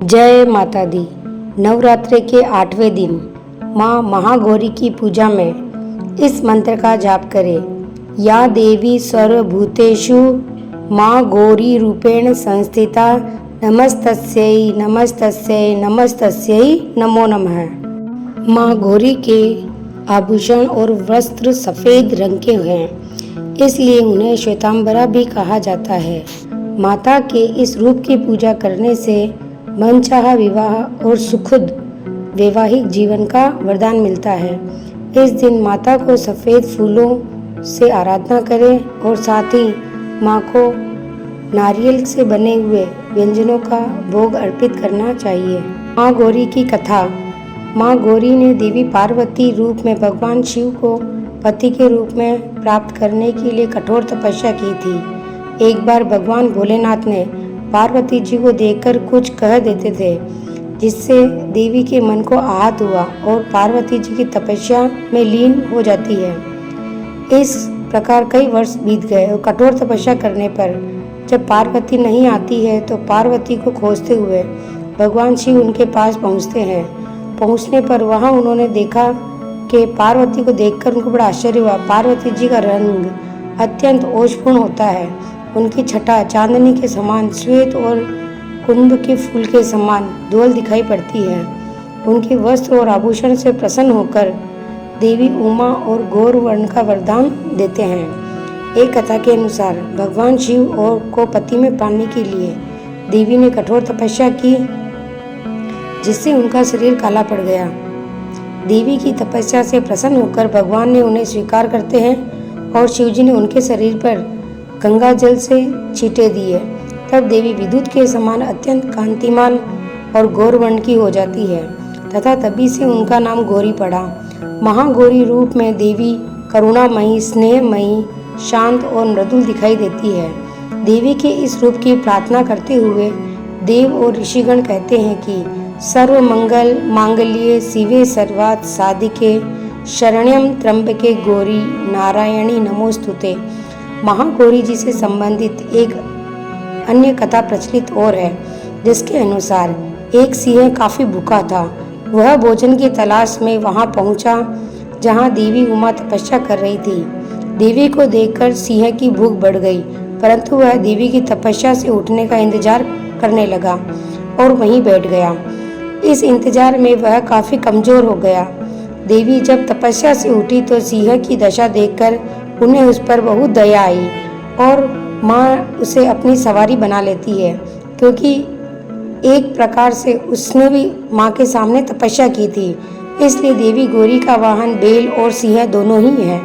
जय माता दी। नवरात्रि के 8वें दिन माँ महागौरी की पूजा में इस मंत्र का जाप करें। या देवी सर्वभूतेषु माँ गौरी रूपेण संस्थिता नमस्तस्यै नमस्तस्यै नमस्तस्यै नमो नमः। माँ गौरी के आभूषण और वस्त्र सफ़ेद रंग के हैं, इसलिए उन्हें श्वेतांबरा भी कहा जाता है। माता के इस रूप की पूजा करने से मनचाहा विवाह और सुखद वैवाहिक जीवन का वरदान मिलता है। इस दिन माता को सफ़ेद फूलों से आराधना करें और साथ ही माँ को नारियल से बने हुए व्यंजनों का भोग अर्पित करना चाहिए। माँ गौरी की कथा। माँ गौरी ने देवी पार्वती रूप में भगवान शिव को पति के रूप में प्राप्त करने के लिए कठोर तपस्या की थी। एक बार भगवान भोलेनाथ ने पार्वती जी को देखकर कुछ कह देते थे, जिससे देवी के मन को आहत हुआ और पार्वती जी की तपस्या में लीन हो जाती है। इस प्रकार कई वर्ष बीत गए और कठोर तपस्या करने पर जब पार्वती नहीं आती है तो पार्वती को खोजते हुए भगवान शिव उनके पास पहुंचते हैं। पहुंचने पर वहां उन्होंने देखा कि पार्वती को देखकर उनको बड़ा आश्चर्य हुआ। पार्वती जी का रंग अत्यंत ओजपूर्ण होता है। उनकी छटा चांदनी के समान श्वेत और कुंद के फूल के समान धवल दिखाई पड़ती है। उनके वस्त्र और आभूषण से प्रसन्न होकर देवी उमा और गौर वर्ण का वरदान देते हैं। एक कथा के अनुसार भगवान शिव और को पति में पाने के लिए देवी ने कठोर तपस्या की, जिससे उनका शरीर काला पड़ गया। देवी की तपस्या से प्रसन्न होकर भगवान ने उन्हें स्वीकार करते हैं और शिवजी ने उनके शरीर पर गंगा जल से छींटे दिए। तब देवी विद्युत के समान अत्यंत कांतिमान और गौरवर्ण की हो जाती है तथा तभी से उनका नाम गौरी पड़ा। महागौरी रूप में देवी करुणामयी, स्नेहमयी, शांत और मृदुल दिखाई देती है। देवी के इस रूप की प्रार्थना करते हुए देव और ऋषिगण कहते हैं कि सर्व मंगल मांगल्ये शिवे सर्वार्थ साधिके शरण्यं त्र्यंबके गौरी नारायणी नमोस्तुते। महागौरी जी से संबंधित एक अन्य कथा प्रचलित और है, जिसके अनुसार एक सिंह काफी भूखा था। वह भोजन की तलाश में वहां पहुंचा जहां देवी उमा तपस्या कर रही थी। देवी को देखकर सिंह की भूख बढ़ गई, परंतु वह देवी की तपस्या से उठने का इंतजार करने लगा और वहीं बैठ गया। इस इंतजार में वह काफी कमजोर हो गया। देवी जब तपस्या से उठी तो सिंह की दशा देखकर उन्हें उस पर बहुत दया आई और माँ उसे अपनी सवारी बना लेती है, क्योंकि एक प्रकार से उसने भी माँ के सामने तपस्या की थी। इसलिए देवी गौरी का वाहन बैल और सिंह दोनों ही है।